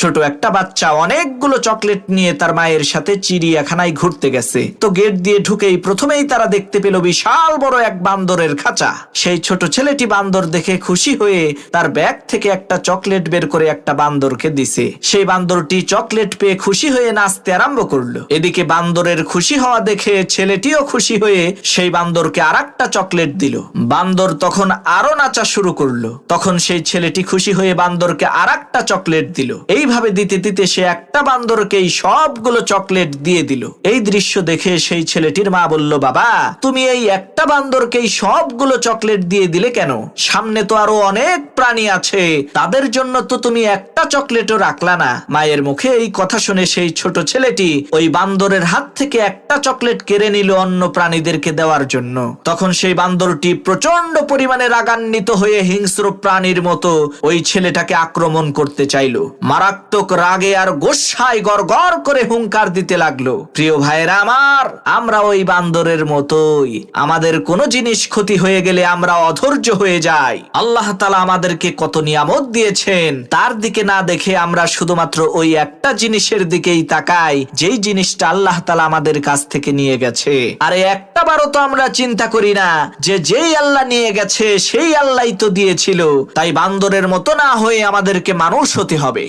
ছোট একটা বাচ্চা অনেকগুলো চকলেট নিয়ে তার মায়ের সাথে চিড়িয়াখানায় ঘুরতে গেছে। তো গেট দিয়ে ঢুকেই প্রথমেই তারা দেখতে পেল বিশাল বড় এক বান্দরের খাঁচা। সেই ছোট ছেলেটি বান্দর দেখে খুশি হয়ে তার ব্যাগ থেকে একটা চকলেট বের করে একটা বান্দরকে দিছে। সেই বান্দরটি চকলেট পেয়ে খুশি হয়ে নাচতে আরম্ভ করলো। এদিকে বান্দরের খুশি হওয়া দেখে ছেলেটিও খুশি হয়ে সেই বান্দরকে আরেকটা চকলেট দিল। বান্দর তখন আরো নাচা শুরু করলো। তখন সেই ছেলেটি খুশি হয়ে বান্দরকে আরেকটা চকলেট দিল। এইভাবে দিতে দিতে সে একটা বান্দরকেই সবগুলো চকলেট দিয়ে দিল। এই দৃশ্য দেখে সেই ছেলেটির মা বলল, বাবা তুমি এই একটা বান্দরকেই সবগুলো চকলেট দিয়ে দিলে কেন? সামনে তো আরো অনেক প্রাণী আছে, তাদের জন্য তো তুমি একটা চকলেটও রাখলা না। মায়ের মুখে এই কথা শুনে সেই ছোট ছেলেটি ওই বান্দরের হাত থেকে একটা চকলেট কেড়ে নিল অন্য প্রাণীদেরকে দেওয়ার জন্য। তখন সেই বান্দরটি প্রচন্ড পরিমাণে রাগান্বিত হয়ে হিংস্র প্রাণীর মতো ওই ছেলেটাকে আক্রমণ করতে চাইল। মারাত্মক রাগে আর গোস্বায় গড়গড় করে হুঙ্কার দিতে লাগলো। প্রিয় ভাইরা আমার, আমরা ওই বান্দরের মতোই, আমাদের কোনো জিনিস ক্ষতি হয়ে গেলে আমরা অধৈর্য হয়ে যাই। আল্লাহ তাআলা আমাদেরকে কত নিয়ামত দিয়েছেন, তার দিকে না দেখে আমরা শুধুমাত্র ওই একটা জিনিসের দিকেই তাকাই, যেই জিনিসটা আল্লাহ তাআলা আমাদের কাছ থেকে নিয়ে গেছে। আরে একটা বারও তো আমরা চিন্তা করি না যে যেই আল্লাহ নিয়ে গেছে সেই আল্লাহই তো দিয়েছিল। তাই বান্দরের মতো না হয়ে আমাদেরকে মানুষ হতে হবে।